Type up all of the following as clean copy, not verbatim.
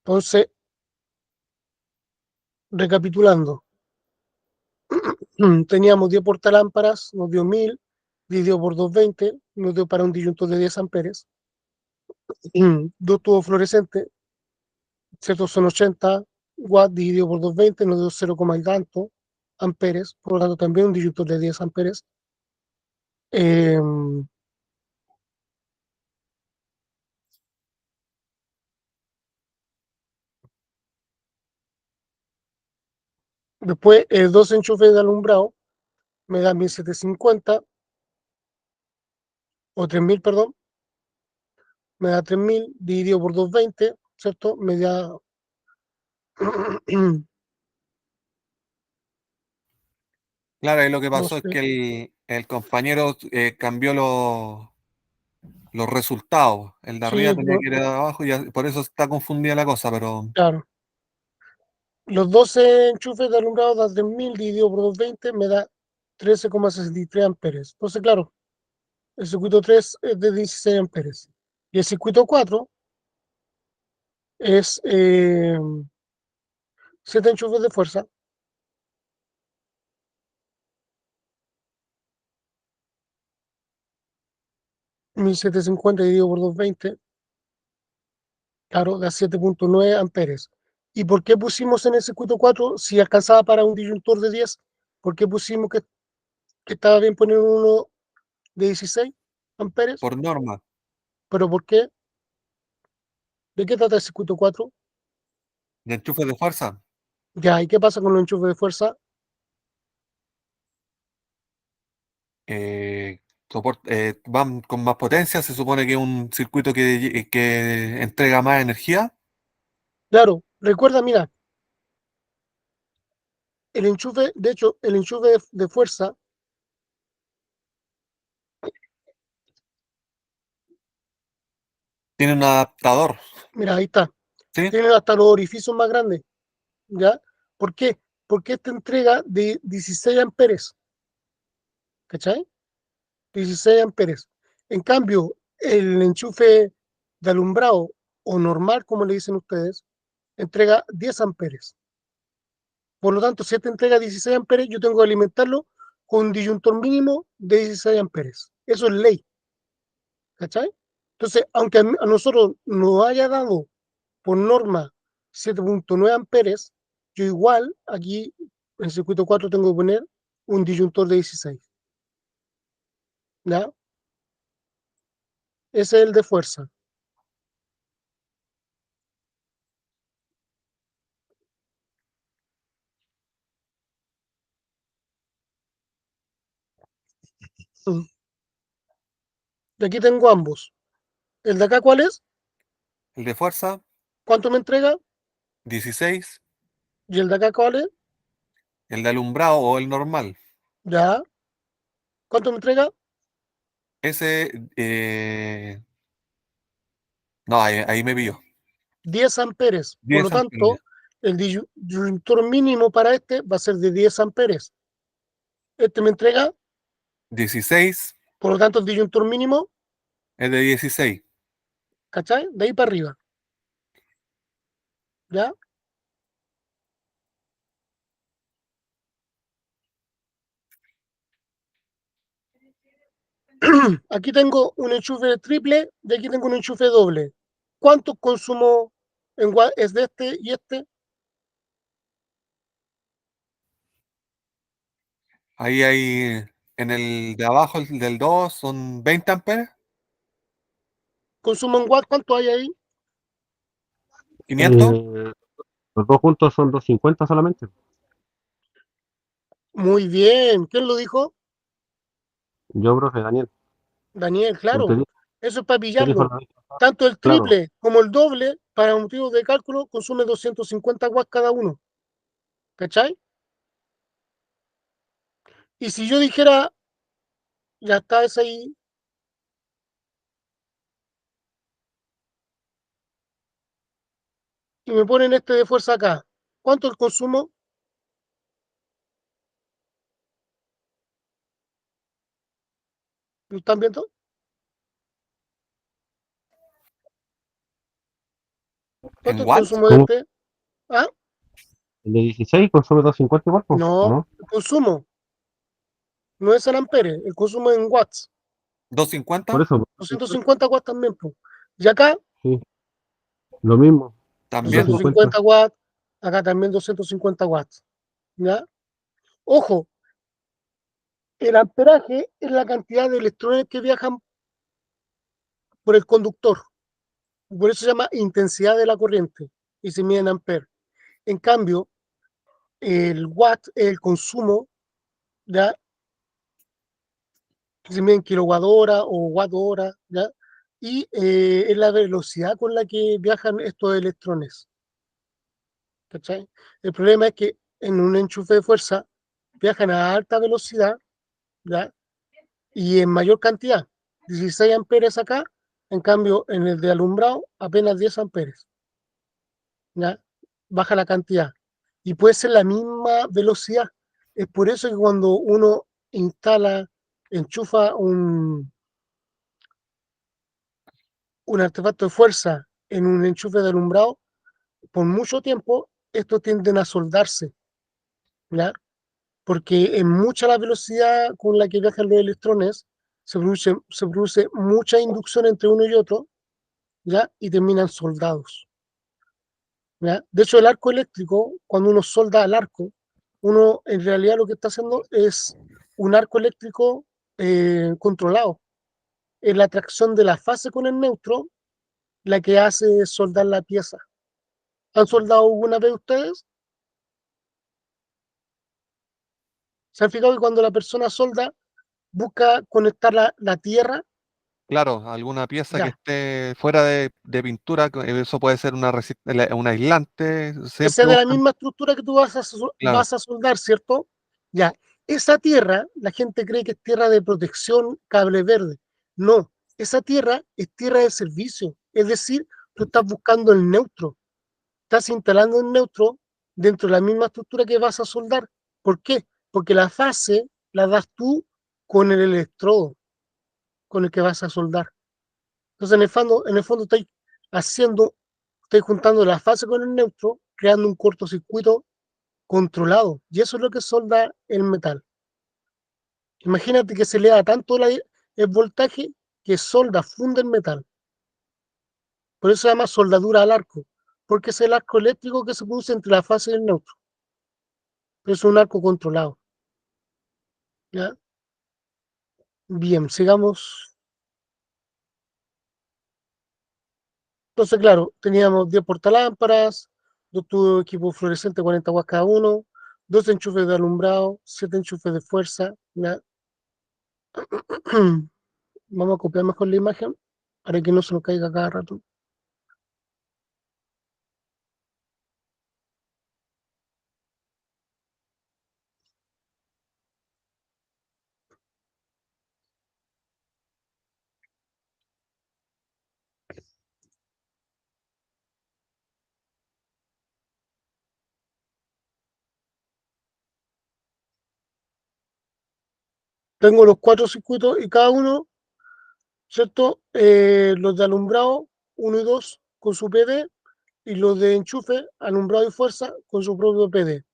Entonces, recapitulando, teníamos 10 portalámparas, nos dio 1000, dividido por 220, nos dio para un disyuntor de 10 amperes. Dos tubos fluorescentes, ¿cierto? Son 80 watts dividido por 220, nos dio 0, y tanto amperes, por lo tanto también un disyuntor de 10 amperes. Eh, Después, dos enchufes de alumbrado me da 1750, o 3000, perdón, me da 3000 dividido por 220, ¿cierto? Me da Claro, y lo que no pasó es sé, que el compañero cambió los resultados. El de sí, arriba tenía que ir a abajo y por eso está confundida la cosa, pero claro. Los 12 enchufes de alumbrado da 3000 dividido por 220 me da 13,63 amperes. Entonces, claro, el circuito 3 es de 16 amperes. Y el circuito 4 es 7 enchufes de fuerza, 1750 dividido por 220, claro, da 7,9 amperes. ¿Y por qué pusimos en el circuito 4 si alcanzaba para un disyuntor de 10? ¿Por qué pusimos que estaba bien poner uno de 16 amperes? por norma, ¿Pero por qué? ¿De qué trata el circuito 4? de enchufe de fuerza, Ya, ¿y qué pasa con los enchufes de fuerza? van con más potencia, se supone que es un circuito que entrega más energía, Claro, recuerda, mira, el enchufe, de hecho, el enchufe de fuerza, tiene un adaptador, mira, ahí está, ¿sí? tiene hasta los orificios más grandes, ¿ya? ¿Por qué? Porque esta entrega de 16 amperes, ¿cachai? 16 amperes. En cambio, el enchufe de alumbrado o normal, como le dicen ustedes, entrega 10 amperes. Por lo tanto, si esta entrega 16 amperes, yo tengo que alimentarlo con un disyuntor mínimo de 16 amperes. Eso es ley, ¿cachai? Entonces, aunque a nosotros nos haya dado por norma 7,9 amperes, yo igual aquí en el circuito 4 tengo que poner un disyuntor de 16, ¿ya? Ese es el de fuerza. Mm. De aquí tengo ambos. ¿El de acá cuál es? El de fuerza, ¿Cuánto me entrega? 16, ¿Y el de acá cuál es? el de alumbrado o el normal. Ya. ¿Cuánto me entrega? Ese, no, ahí me pilló. 10 amperes. Por lo 10 amperes. tanto, el disyuntor mínimo para este va a ser de 10 amperes. Este me entrega, 16 por lo tanto, el disyuntor mínimo, es de 16. ¿cachai? De ahí para arriba. ¿Ya? Aquí tengo un enchufe triple y aquí tengo un enchufe doble. ¿Cuánto consumo es de este y este? Ahí hay, en el de abajo, el del 2 son 20 amperes, ¿Consumo en watt? ¿Cuánto hay ahí? 500. Eh, los dos juntos son 250 solamente. Muy bien. ¿Quién lo dijo? Yo, profe, Daniel, Daniel, usted, claro. Eso es para usted dijo pillarlo. la vez pasada, Tanto el claro, triple como el doble, para motivos de cálculo, consume 250 watts cada uno. ¿Cachai? Y si yo dijera, ya está ese ahí, y me ponen este de fuerza acá, ¿cuánto el consumo? ¿Lo están viendo? ¿Cuánto es el watts? consumo de este? Ah, El de 16 consume 250 igual, po, ¿o no, no? el consumo no es en amperes, el consumo es en watts. Por ¿250? eso, 250 watts también, pues. Y acá, sí, lo mismo, También. 250. 250 watts, acá también 250 watts. ¿Ya? Ojo, el amperaje es la cantidad de electrones que viajan por el conductor. Por eso se llama intensidad de la corriente y se mide en amperes. En cambio, el watt es el consumo, ¿ya? Que se mide en kilowatt hora o watt hora, ¿ya? Y es la velocidad con la que viajan estos electrones. ¿Cachai? El problema es que en un enchufe de fuerza viajan a alta velocidad, ¿ya? Y en mayor cantidad. 16 amperes acá, en cambio en el de alumbrado apenas 10 amperes, ¿ya? Baja la cantidad. Y puede ser la misma velocidad. Es por eso que cuando uno instala, enchufa un artefacto de fuerza en un enchufe de alumbrado, por mucho tiempo estos tienden a soldarse, ¿ya? Porque es mucha la velocidad con la que viajan los electrones, se produce mucha inducción entre uno y otro, ¿ya? Y terminan soldados, ¿ya? De hecho, el arco eléctrico, cuando uno solda al arco, uno en realidad lo que está haciendo es un arco eléctrico controlado. Es la atracción de la fase con el neutro la que hace soldar la pieza. ¿Han soldado alguna vez ustedes? ¿Se han fijado que cuando la persona solda, busca conectar la tierra? Claro, alguna pieza que Ya, esté fuera de pintura, eso puede ser un aislante, esa es siempre de la buscan, misma estructura que tú claro, vas a soldar, ¿cierto? Ya, esa tierra, la gente cree que es tierra de protección, cable verde. No, esa tierra es tierra de servicio. Es decir, tú estás buscando el neutro, estás instalando el neutro dentro de la misma estructura que vas a soldar. ¿Por qué? Porque la fase la das tú con el electrodo con el que vas a soldar. Entonces, en el fondo estoy juntando la fase con el neutro, creando un cortocircuito controlado. Y eso es lo que solda el metal. Imagínate que se le da tanto el voltaje que funde el metal. Por eso se llama soldadura al arco, porque es el arco eléctrico que se produce entre la fase y el neutro. Pero es un arco controlado. ¿Ya? Bien, sigamos. Entonces, claro, teníamos 10 portalámparas, dos tubos de equipo fluorescente, 40 watts cada uno, dos enchufes de alumbrado, 7 enchufes de fuerza. ¿Ya? Vamos a copiar mejor la imagen para que no se nos caiga cada rato. Tengo los 4 circuitos y cada uno, ¿cierto? Los de alumbrado 1 y 2 con su PD y los de enchufe, alumbrado y fuerza con su propio PD.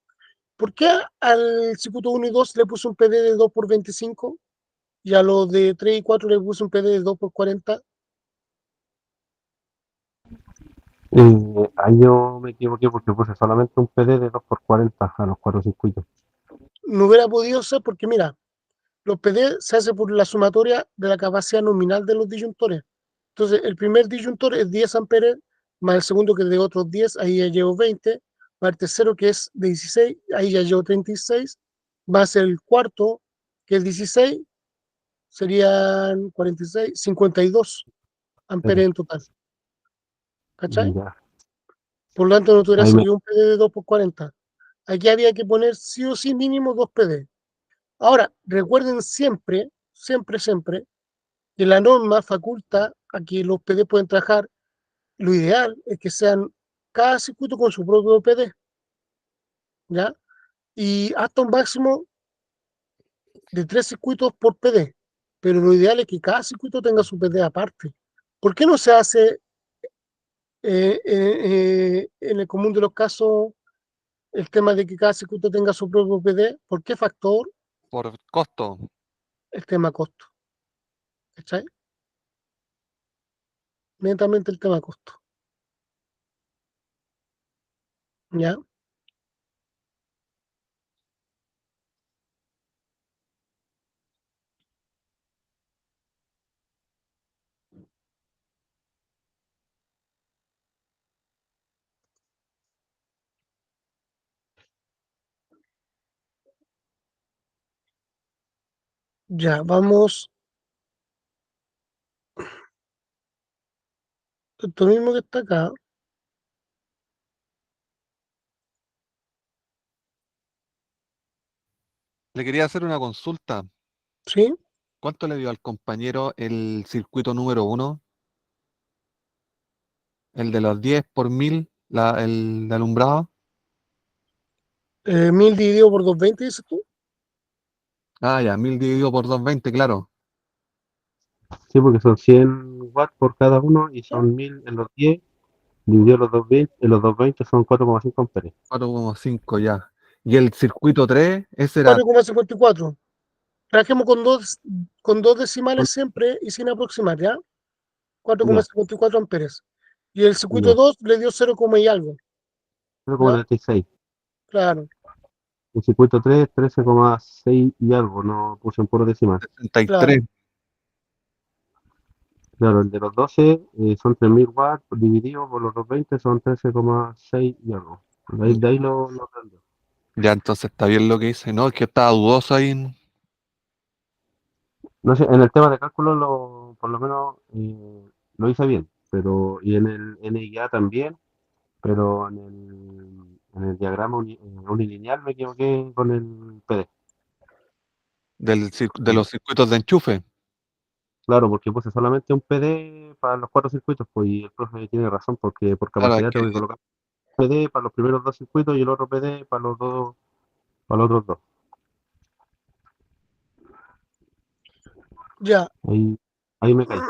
¿Por qué al circuito 1 y 2 le puse un PD de 2x25 y a los de 3 y 4 le puse un PD de 2x40? Ahí yo me equivoqué porque puse solamente un PD de 2x40 a los 4 circuitos. No hubiera podido ser porque, mira, los PD se hace por la sumatoria de la capacidad nominal de los disyuntores. Entonces, el primer disyuntor es 10 amperes, más el segundo que es de otros 10, ahí ya llevo 20, más el tercero que es de 16, ahí ya llevo 36, más el cuarto que es 16, serían 46, 52 amperes Pero, en total. ¿Cachai? ya, Por lo tanto, no tuviera ahí me, servido un PD de 2x40. Aquí había que poner sí o sí mínimo 2 PD. Ahora, recuerden siempre, siempre, siempre, que la norma faculta a que los PD pueden trabajar. Lo ideal es que sean cada circuito con su propio PD, ¿ya? Y hasta un máximo de 3 circuitos por PD. Pero lo ideal es que cada circuito tenga su PD aparte. ¿Por qué no se hace En el común de los casos, el tema de que cada circuito tenga su propio PD, ¿por qué factor? Por costo. El tema costo. ¿Cachai? Netamente el tema costo. ¿Ya? Ya, vamos. Esto mismo que está acá, Le quería hacer una consulta. ¿sí? ¿Cuánto le dio al compañero el circuito número uno? El de los 10 por 1000, el de alumbrado. 1000 dividido por 220, dices tú. Ah, ya, 1000 dividido por 220, claro. Sí, porque son 100 watts por cada uno y son 1000 en los 10, dividido los 220, en los 220 son 4,5 amperes. 4,5 ya. Y el circuito 3, ese era 4,54. Trabajemos con dos decimales siempre y sin aproximar, ¿ya? Ya, 4,54 amperes. Y el circuito ya, 2 le dio 0, y algo, ¿ya? 0,36. Claro. El circuito 3, 13,6 y algo, no puse en puro decimal. 63. Claro, Claro, el de los 12 son 3000 watts dividido por los 220 son 13,6 y algo. De ahí lo aprendí. Ya, entonces está bien lo que dice, ¿no? Es que estaba dudoso ahí. No sé, en el tema de cálculo por lo menos lo hice bien, pero y en el NIA también, pero en el diagrama unilineal me equivoqué con el PD. De los circuitos de enchufe. Claro, porque puse solamente un PD para los cuatro circuitos, pues y el profe tiene razón, porque por Claro, es capacidad tengo que que colocar un PD para los primeros dos circuitos y el otro PD para los dos, para los otros dos. ya. Ahí me caí.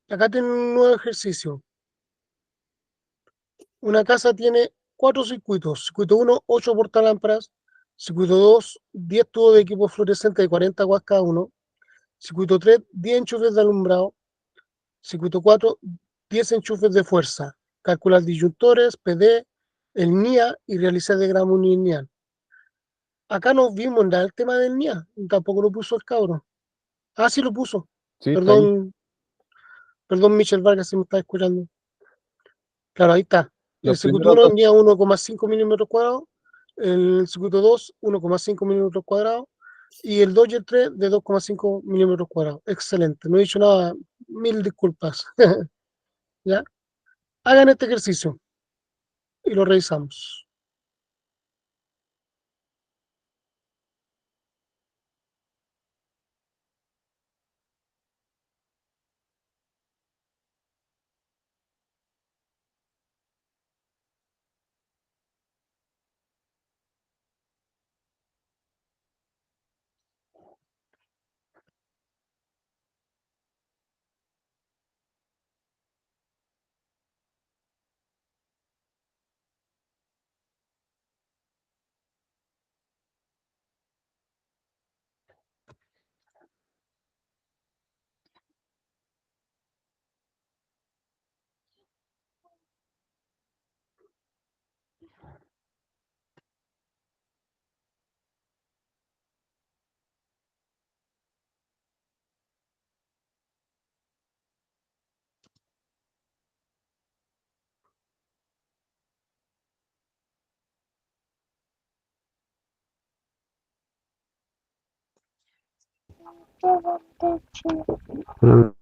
Acá tiene un nuevo ejercicio. Una casa tiene 4 circuitos. Circuito uno, 8 portalámparas. Circuito 2, 10 tubos de equipo fluorescente de 40 watts cada uno. Circuito 3, 10 enchufes de alumbrado. Circuito 4, 10 enchufes de fuerza. Calcular disyuntores, PD, el NIA y realizar diagrama unilineal. Acá nos vimos en el tema del NIA. Tampoco lo puso el cabro. Ah, sí lo puso. sí, está ahí. Perdón, perdón, Michel Vargas, si me está escuchando. Claro, ahí está. El Los circuito primeros 1 dos. NIA 1,5 milímetros cuadrados. El circuito 2, 1,5 milímetros cuadrados. Y el 2 y el 3 de 2,5 milímetros cuadrados. Excelente. No he dicho nada. Mil disculpas. ¿Ya? Hagan este ejercicio y lo revisamos. Pero,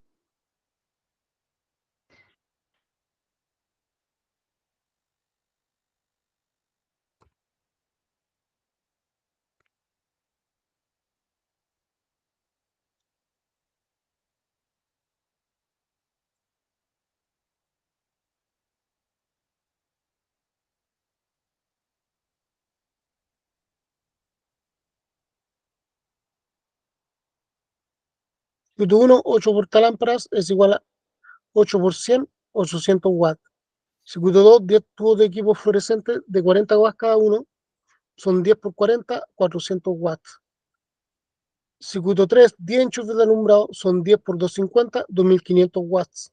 Circuito 1, 8 portalámparas es igual a 8 por 100 800 watts. Circuito 2, 10 tubos de equipo fluorescente de 40 watts cada uno, son 10 por 40, 400 watts. Circuito 3, 10 enchufes de alumbrado, son 10 por 250, 2500 watts.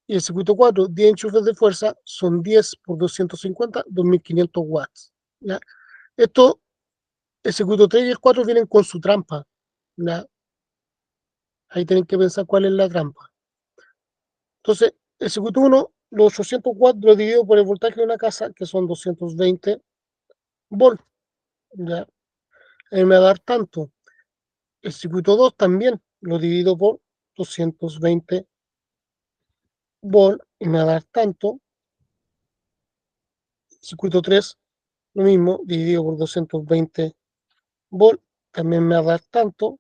Y el circuito 4, 10 enchufes de fuerza, son 10 por 250, 2500 watts. ¿Ya? Esto, el circuito 3 y el 4 vienen con su trampa. ¿Ya? Ahí tienen que pensar cuál es la trampa. Entonces, el circuito 1, los 800 watts lo divido por el voltaje de una casa, que son 220 volts. ¿Ya? Me va a dar tanto. El circuito 2 también lo divido por 220 volts y me va a dar tanto. Circuito 3, lo mismo, dividido por 220 volts, también me va a dar tanto.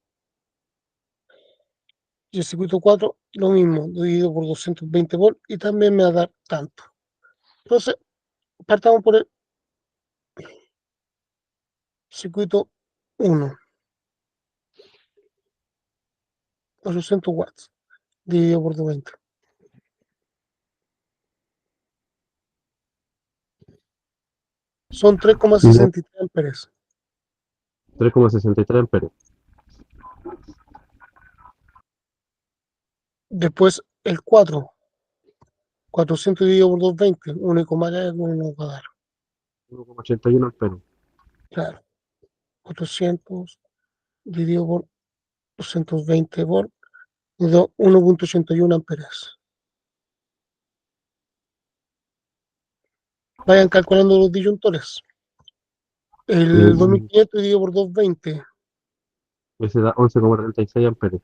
Y el circuito 4, lo mismo, dividido por 220 volts y también me va a dar tanto. Entonces, partamos por el circuito 1, 800 watts, dividido por 220. Son 3,63 amperes. 3,63 amperes. Después el 4, 400 dividido por 220, 1,1 nos va a dar. 1,81 amperes. Claro, 400 dividido por 220 volts, 1,81 amperes. Vayan calculando los disyuntores. El 2500 dividido por 220, Ese da 11,36 amperes.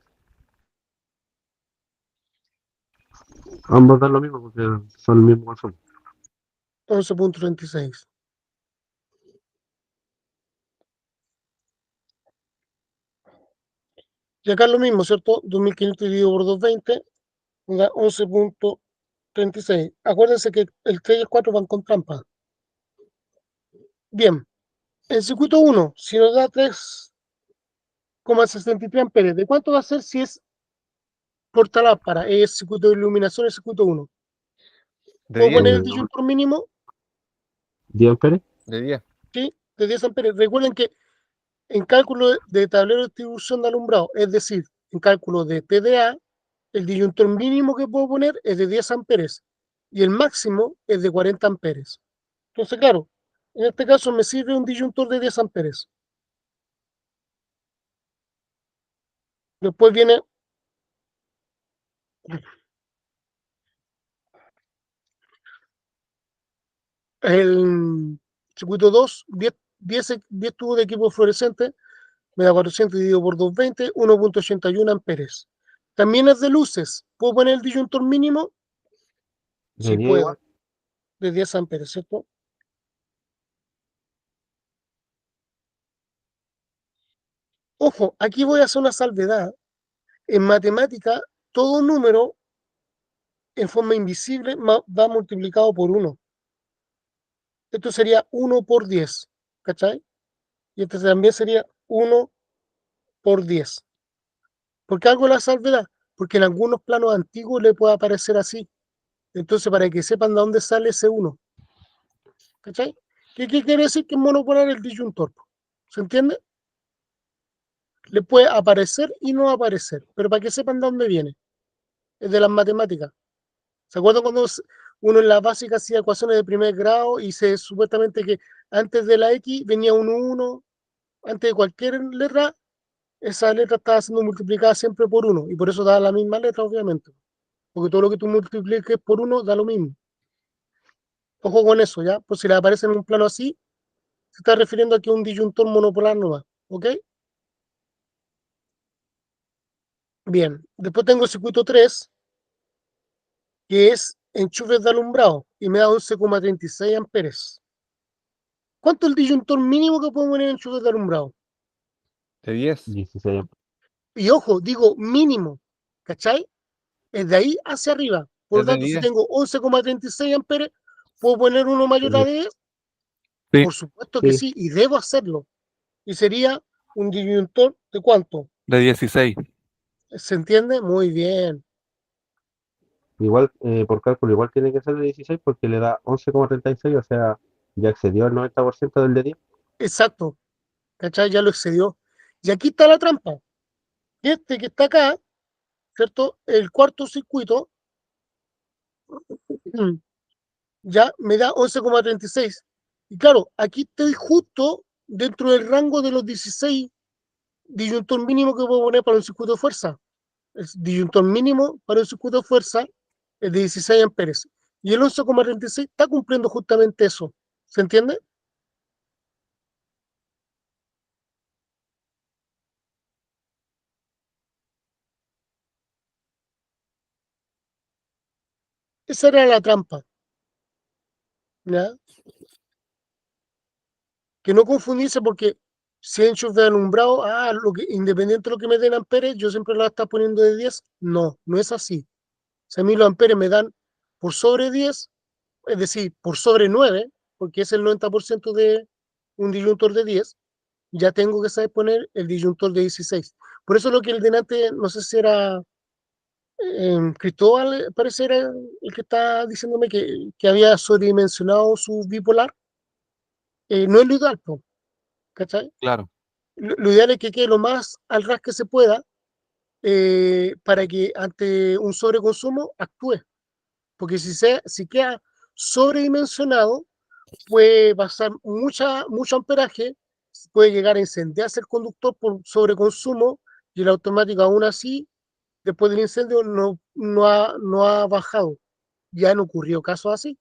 Ambos dan lo mismo porque son el mismo consumo. 11,36. Y acá es lo mismo, ¿cierto? 2500 dividido por 220 da 11,36. Acuérdense que el 3 y el 4 van con trampa. Bien, el circuito 1, si nos da 3,63 amperes, ¿de cuánto va a ser si es portalámpara? Es circuito de iluminación, el circuito 1. De ¿Puedo 10, poner el disyuntor mínimo? 10 amperes. de 10. Sí, de 10 amperes. Recuerden que en cálculo de tablero de distribución de alumbrado, es decir, en cálculo de TDA, el disyuntor mínimo que puedo poner es de 10 amperes y el máximo es de 40 amperes. Entonces, claro, en este caso me sirve un disyuntor de 10 amperes. Después viene el circuito 2, 10 tubos de equipo fluorescente, me da 400 dividido por 220, 1,81 amperes. También es de luces. ¿Puedo poner el disyuntor mínimo? De Sí 10 igual. puedo, de 10 amperes, ¿cierto? Ojo, aquí voy a hacer una salvedad. En matemática, todo número en forma invisible va multiplicado por 1. Esto sería 1 por 10, ¿cachai? Y este también sería 1 por 10. ¿Por qué hago la salvedad? Porque en algunos planos antiguos le puede aparecer así. Entonces, para que sepan de dónde sale ese 1. ¿Cachai? ¿Qué quiere decir que es monopolar el disyuntor? ¿Se entiende? Le puede aparecer y no aparecer, pero para que sepan de dónde viene. Es de las matemáticas. ¿Se acuerdan cuando uno en la básica hacía ecuaciones de primer grado y se supuestamente que antes de la X venía un 1, antes de cualquier letra, esa letra estaba siendo multiplicada siempre por 1 y por eso da la misma letra, obviamente. Porque todo lo que tú multipliques por 1 da lo mismo. Ojo con eso, ¿ya? Pues si le aparece en un plano así, se está refiriendo a que un disyuntor monopolar no va, ¿ok? Bien, después tengo el circuito 3, que es enchufes de alumbrado, y me da 11,36 amperes. ¿Cuánto es el disyuntor mínimo que puedo poner en enchufes de alumbrado? De 10. 16 amperes. Y ojo, digo mínimo, ¿cachai? Es de ahí hacia arriba. Por lo Es de tanto, si 10. tengo 11,36 amperes, ¿puedo poner uno mayor a 10? Sí. Por supuesto que sí, y debo hacerlo. Y sería un disyuntor de ¿cuánto? De 16. ¿Se entiende? Muy bien. Igual, por cálculo, igual tiene que ser de 16 porque le da 11,36, o sea, ya excedió el 90% del de 10. Exacto, ¿cachai? Ya lo excedió. Y aquí está la trampa. Este que está acá, ¿cierto? El cuarto circuito ya me da 11,36. Y claro, aquí estoy justo dentro del rango de los 16 disyuntor mínimo que puedo poner para un circuito de fuerza. El disyuntor mínimo para un circuito de fuerza es de 16 amperes. Y el 11,36 está cumpliendo justamente eso. ¿Se entiende? Esa era la trampa, ¿ya? Que no confundirse porque si enchufe de alumbrado, independiente de lo que me den amperes, yo siempre la está poniendo de 10. No, no es así. Si a mí los amperes me dan por sobre 10, es decir, por sobre 9, porque es el 90% de un disyuntor de 10, ya tengo que saber poner el disyuntor de 16. Por eso lo que el delante, no sé si era Cristóbal, parece era el que está diciéndome que había sobredimensionado su bipolar, no es lo ideal, po, ¿cachai? Claro, Lo ideal es que quede lo más al ras que se pueda para que ante un sobreconsumo actúe. Porque si queda sobredimensionado, puede pasar mucho amperaje, puede llegar a incendiarse el conductor por sobreconsumo y el automático aún así, después del incendio, no ha bajado. Ya han ocurrido casos así,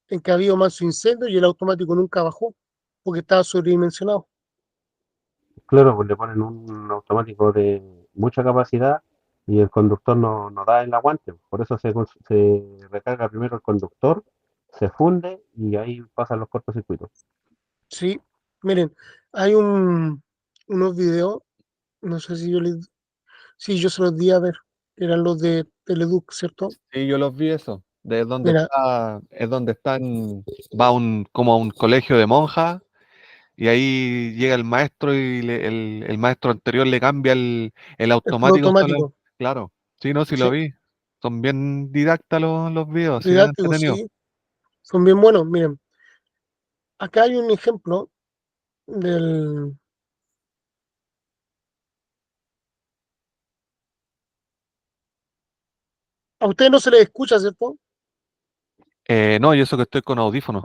en que ha habido más incendio y el automático nunca bajó, porque estaba sobredimensionado. Claro, pues le ponen un automático de mucha capacidad y el conductor no da el aguante. Por eso se recarga primero el conductor, se funde y ahí pasan los cortocircuitos. Sí, miren, hay unos videos, no sé si sí, yo se los di a ver, eran los de Teleduc, ¿cierto? sí, yo los vi eso. De donde Mira, está, es donde están, va como a un colegio de monjas y ahí llega el maestro y el maestro anterior le cambia el el puro automático solo. automático, Claro, sí, no, sí lo sí, vi. Son bien didactas los videos, sí, bien didácticos, entretenidos. sí, son bien buenos. Miren, acá hay un ejemplo del... A ustedes no se les escucha, ¿cierto? No, y eso que estoy con audífonos.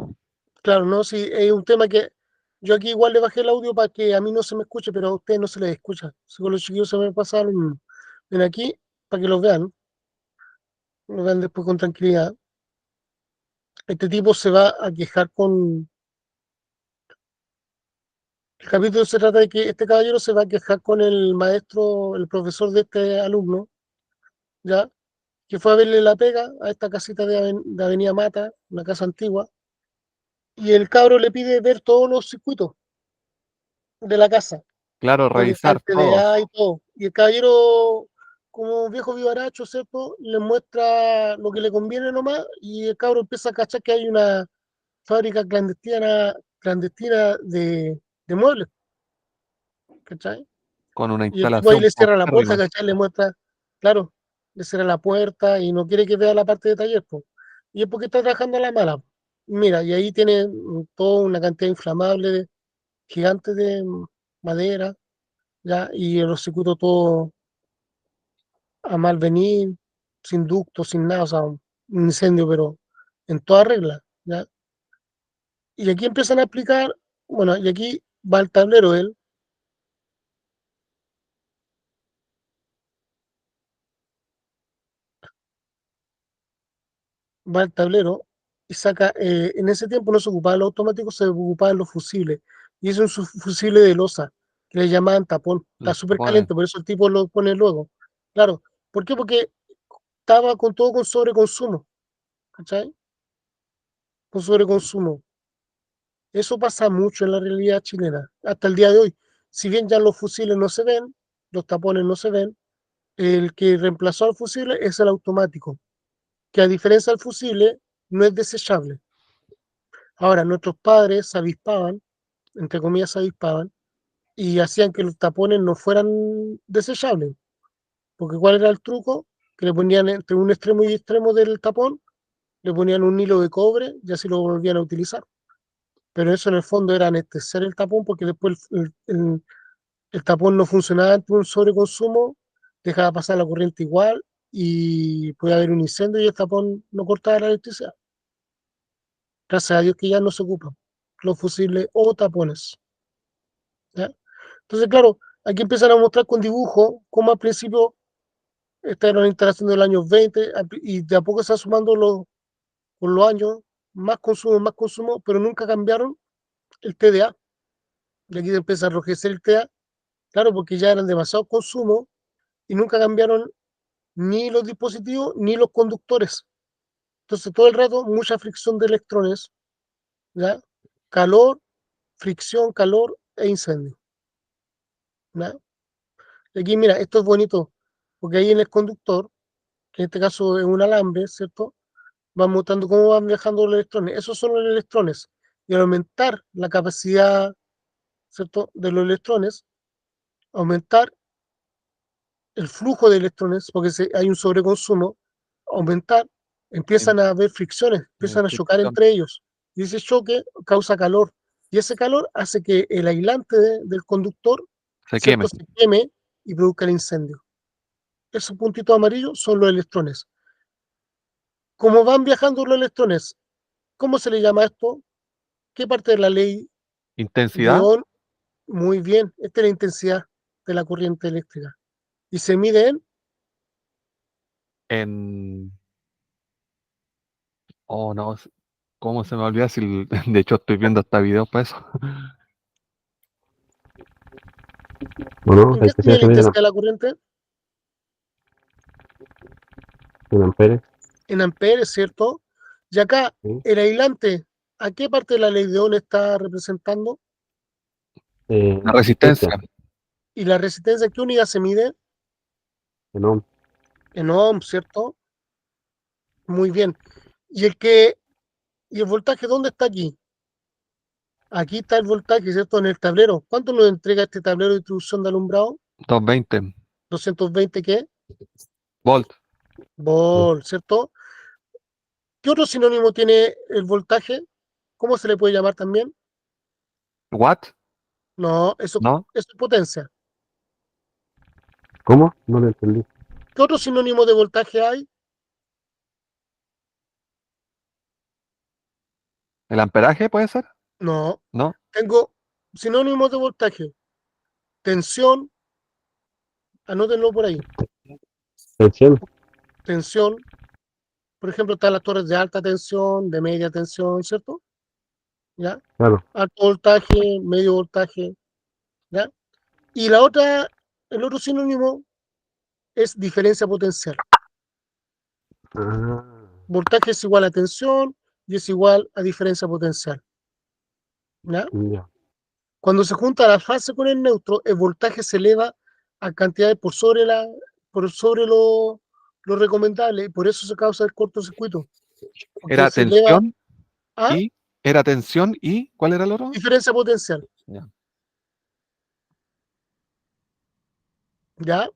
Claro, no, sí, es un tema que yo aquí igual le bajé el audio para que a mí no se me escuche, pero a ustedes no se les escucha. Si con los chiquillos se me pasa lo mismo. Ven aquí para que lo vean después con tranquilidad. Este tipo se va a quejar con... El capítulo se trata de que este caballero se va a quejar con el maestro, el profesor de este alumno, ¿ya? Que fue a verle la pega a esta casita de Avenida Mata, una casa antigua, y el cabro le pide ver todos los circuitos de la casa, Claro, donde está revisar el todo. TDA y todo. Y el caballero, como viejo vivaracho, ¿cierto? Le muestra lo que le conviene nomás, y el cabro empieza a cachar que hay una fábrica clandestina de muebles, ¿cachai? Con una Y el tipo ahí instalación le cierra la puerta, paupérrima. ¿cachai? Le muestra, claro, le cierra la puerta y no quiere que vea la parte de taller, po. Y es porque está trabajando a la mala. Mira, y ahí tiene toda una cantidad inflamable, gigante de madera, ¿ya? Y los circuitos todos a mal venir, sin ductos, sin nada, o sea, un incendio, pero en toda regla, ¿ya? Y aquí empiezan a explicar, bueno, y aquí va el tablero él, va al tablero y saca, en ese tiempo no se ocupaba el automático, se ocupaban los fusibles. Y es un fusible de losa, que le llamaban tapón. Está Los súper tapones. caliente, por eso el tipo lo pone luego. Claro, ¿por qué? Porque estaba con todo con sobreconsumo, ¿cachai? Con sobreconsumo. Eso pasa mucho en la realidad chilena, hasta el día de hoy. Si bien ya los fusiles no se ven, los tapones no se ven, el que reemplazó al fusible es el automático, que a diferencia del fusible no es desechable. Ahora, nuestros padres se avispaban, entre comillas se avispaban, y hacían que los tapones no fueran desechables. Porque ¿cuál era el truco? que le ponían entre un extremo y extremo del tapón, le ponían un hilo de cobre y así lo volvían a utilizar. Pero eso en el fondo era anestesiar el tapón porque después el tapón no funcionaba ante un sobreconsumo, dejaba pasar la corriente igual y podía haber un incendio y el tapón no cortaba la electricidad. Gracias a Dios que ya no se ocupan los fusibles o tapones. ¿Ya? Entonces, claro, aquí empiezan a mostrar con dibujo cómo al principio esta era una instalación del año 20 y de a poco se va sumando con los años, más consumo, pero nunca cambiaron el TDA. Y aquí empieza a enrojecer el TDA, claro, porque ya eran demasiado consumo y nunca cambiaron ni los dispositivos ni los conductores. Entonces, todo el rato, mucha fricción de electrones, ¿ya? Calor, fricción, calor e incendio. ¿Ya? Y aquí, mira, esto es bonito, porque ahí en el conductor, que en este caso es un alambre, ¿cierto? Van mostrando cómo van viajando los electrones. Esos son los electrones. Y al aumentar la capacidad, ¿cierto?, de los electrones, aumentar el flujo de electrones, porque hay un sobreconsumo, aumentar, empiezan a haber fricciones, empiezan a chocar Fricción. entre ellos. Y ese choque causa calor. Y ese calor hace que el aislante del conductor, Se ¿cierto?, queme. se queme y produzca el incendio. Esos puntitos amarillos son los electrones. Como van viajando los electrones, ¿cómo se le llama esto? ¿Qué parte de la ley de Intensidad Ohm? Muy bien, esta es la intensidad de la corriente eléctrica. Y se mide en, en... Oh, no. ¿Cómo se me olvida si de hecho estoy viendo hasta videos para eso? ¿O no? ¿en La qué se intensidad mide la se mide intensidad de la corriente? en amperes. En amperes, ¿cierto? Y acá, ¿Sí? el aislante, ¿a qué parte de la ley de Ohm está representando? La Resistencia, resistencia. Y la resistencia, ¿en qué unidad se mide? en ohm. En ohm, ¿cierto? Muy bien. ¿Y el voltaje dónde está aquí? Aquí está el voltaje, ¿cierto? En el tablero. ¿Cuánto nos entrega este tablero de distribución de alumbrado? 220 220, ¿qué? volt. ¿Sí? Volt, ¿cierto? ¿Qué otro sinónimo tiene el voltaje? ¿Cómo se le puede llamar también? Watt, No, ¿no? eso es potencia. ¿Cómo? No lo entendí. ¿Qué otro sinónimo de voltaje hay? ¿El amperaje puede ser? No, ¿No? tengo sinónimos de voltaje. Tensión, anótenlo por ahí. Tensión, Tensión, por ejemplo, están las torres de alta tensión, de media tensión, ¿cierto? ¿Ya? claro. Alto voltaje, medio voltaje, ¿ya? Y la otra, el otro sinónimo es diferencia potencial. Ah, Voltaje es igual a tensión y es igual a diferencia potencial, ¿ya? ya. Cuando se junta la fase con el neutro, el voltaje se eleva a cantidades por sobre lo recomendable, y por eso se causa el cortocircuito, porque Era se eleva tensión a y... Era tensión y... ¿Cuál era el otro? diferencia potencial, Ya. ¿ya?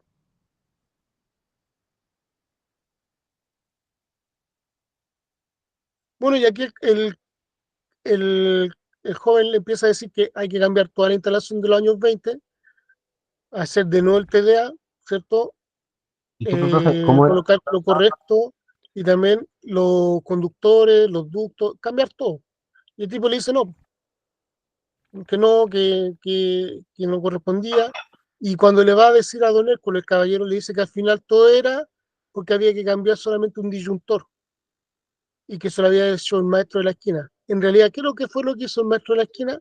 Bueno, y aquí el, el joven le empieza a decir que hay que cambiar toda la instalación de los años 20, hacer de nuevo el TDA, ¿cierto? Disculpe, profe, ¿cómo era? Colocar lo correcto y también los conductores, los ductos, cambiar todo. Y el tipo le dice no, que no, que no correspondía. Y cuando le va a decir a Don Hércules, el caballero le dice que al final todo era porque había que cambiar solamente un disyuntor y que se lo había hecho el maestro de la esquina. En realidad, ¿qué es lo que fue lo que hizo el maestro de la esquina?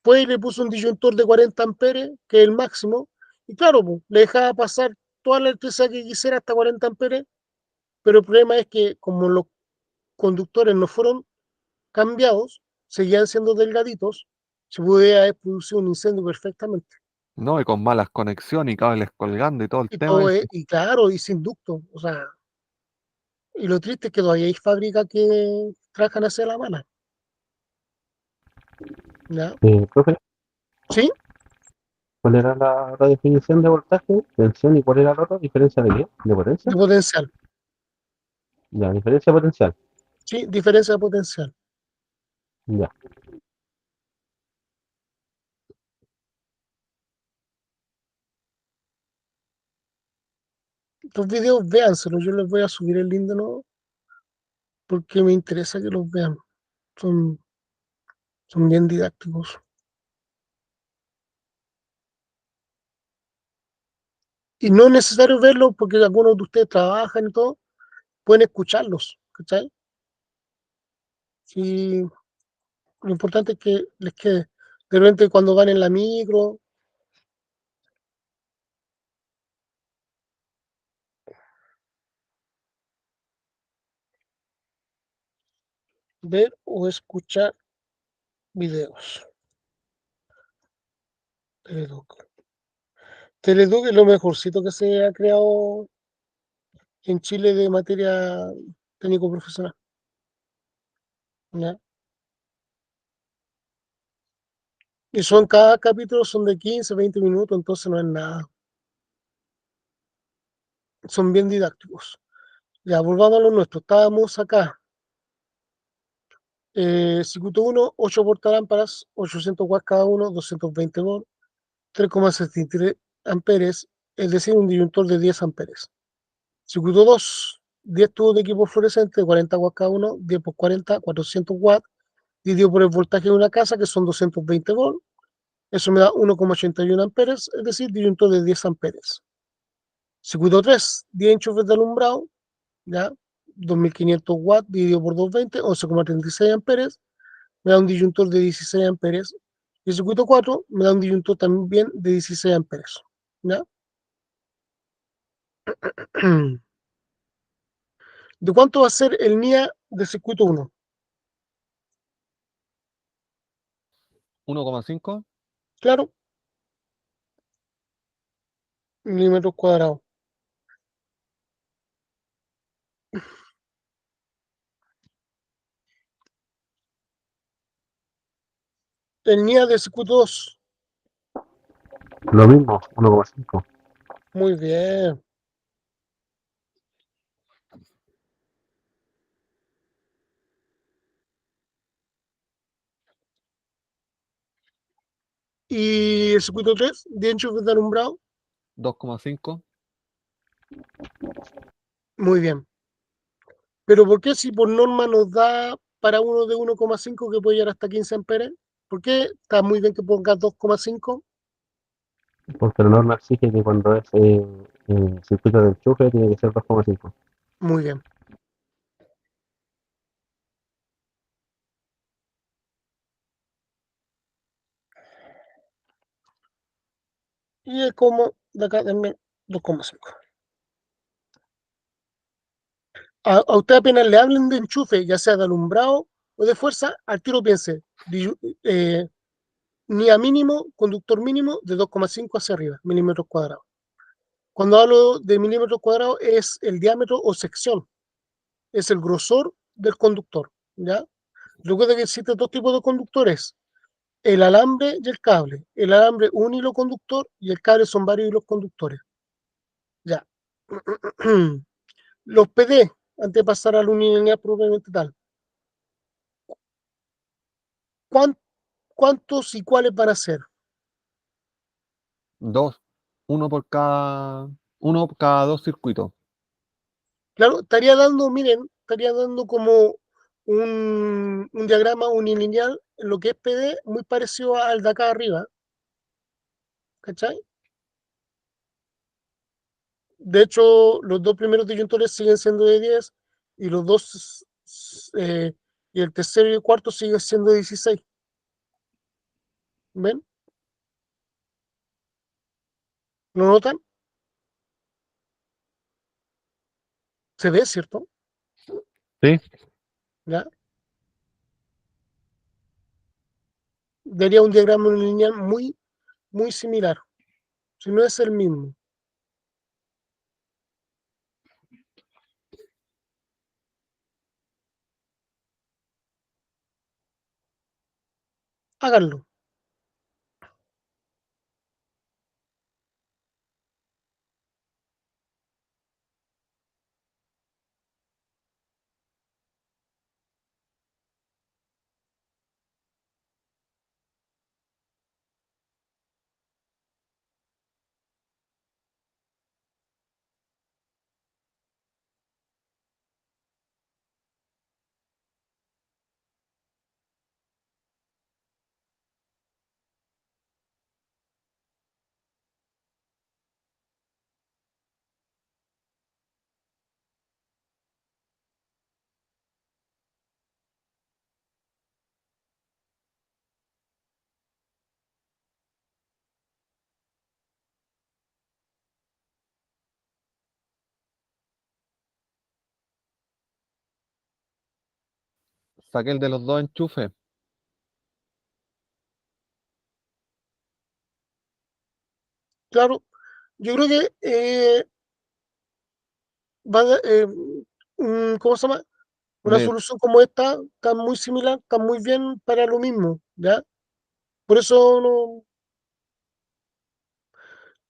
Pues le puso un disyuntor de 40 amperes, que es el máximo, y claro, pues, le dejaba pasar toda la electricidad que quisiera hasta 40 amperes, pero el problema es que como los conductores no fueron cambiados, seguían siendo delgaditos, se podía haber producido un incendio perfectamente. No, y con malas conexiones y cables colgando y todo el Y tema todo ese. y claro, y sin ducto. O sea, y lo triste es que todavía hay fábricas que trabajan hacia la mala. ¿Ya? Profe, ¿Sí? ¿Cuál era la definición de voltaje, tensión y cuál era la otra? ¿Diferencia de qué? ¿De potencia? de potencial. Ya, diferencia potencial. ¿Sí? Diferencia de potencial. Ya. Los videos, véanselos. Yo les voy a subir el link de nuevo porque me interesa que los vean. Son, son bien didácticos. Y no es necesario verlos porque algunos de ustedes trabajan y todo, pueden escucharlos, ¿cachai? Y lo importante es que les quede. De repente cuando van en la micro, ver o escuchar videos. Teledoc. Teledoc es lo mejorcito que se ha creado en Chile de materia técnico profesional. ¿Ya? Y son cada capítulo son de 15, 20 minutos, entonces no es nada. Son bien didácticos. Ya, volvamos a lo nuestro. Estábamos acá. Circuito 1, 8 portalámparas, 800 watts cada uno, 220 volts, 3,63 amperes, es decir, un disyuntor de 10 amperes. Circuito 2, 10 tubos de equipo fluorescente, 40 watts cada uno, 10 por 40, 400 watts, dividido por el voltaje de una casa, que son 220 volts. Eso me da 1,81 amperes, es decir, disyuntor de 10 amperes. Circuito 3, 10 enchufes de alumbrado, ya, 2500 watts dividido por 220, 11,36 amperes, me da un disyuntor de 16 amperes. Y el circuito 4 me da un disyuntor también de 16 amperes. ¿Ya? ¿De cuánto va a ser el NIA del circuito 1? 1,5. Claro, milímetros cuadrados. El NIA del circuito 2. Lo mismo, 1,5. Muy bien. Y el circuito 3, de enchufes de alumbrado. 2,5. Muy bien. Pero ¿por qué si por norma nos da para uno de 1,5 que puede llegar hasta 15 amperes? ¿Por qué está muy bien que pongas 2,5? Porque la norma exige que cuando es circuito de enchufe tiene que ser 2,5. Muy bien. Y el como de acá también 2,5. A usted apenas le hablen de enchufe, ya sea de alumbrado o de fuerza, al tiro piense, ni a mínimo, conductor mínimo de 2,5 hacia arriba, milímetros cuadrados. Cuando hablo de milímetros cuadrados es el diámetro o sección, es el grosor del conductor, ¿ya? Recuerda que existen dos tipos de conductores, el alambre y el cable. El alambre es un hilo conductor y el cable son varios hilos conductores, ¿ya? Los PD, antes de pasar a la unilineal propiamente tal, ¿cuántos y cuáles van a ser? 2. Uno por cada dos circuitos. Claro, miren, estaría dando como un diagrama unilineal en lo que es PD, muy parecido al de acá arriba, ¿cachai? De hecho, los dos primeros disyuntores siguen siendo de 10 y los dos, y el tercero y el cuarto siguen siendo de 16. ¿Ven? ¿Lo notan? Se ve, ¿cierto? Sí. ¿Ya? Daría un diagrama unilineal muy, muy similar, si no es el mismo. Háganlo. saqué el de los dos enchufes. Claro, yo creo que va a, ¿cómo se llama? Una Me- solución como esta está muy similar, está muy bien para lo mismo, ¿ya? Por eso no,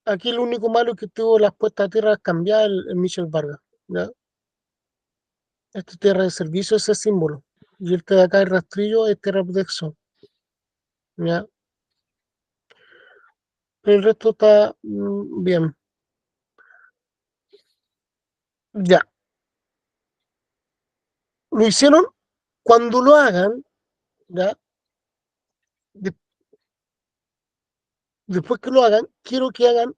aquí lo único malo es que tuvo las puestas a tierra cambiadas el Michel Vargas, ¿ya? Esta tierra de servicio es ese símbolo. Y este de acá, el rastrillo, es tierra de protección, ¿ya? Pero el resto está bien. Ya. Lo hicieron cuando lo hagan, ¿ya? De- después que lo hagan, quiero que hagan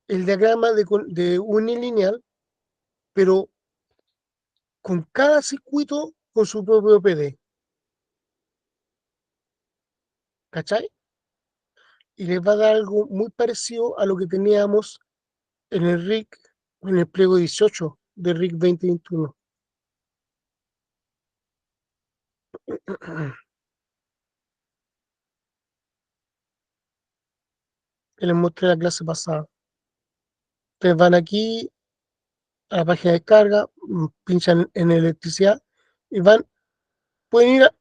el diagrama de unilineal, pero con cada circuito con su propio PD, ¿cachai? Y les va a dar algo muy parecido a lo que teníamos en el RIC, en el pliego 18 del RIC 2021. Que les mostré la clase pasada. Ustedes van aquí a la página de carga, pinchan en electricidad y pueden ir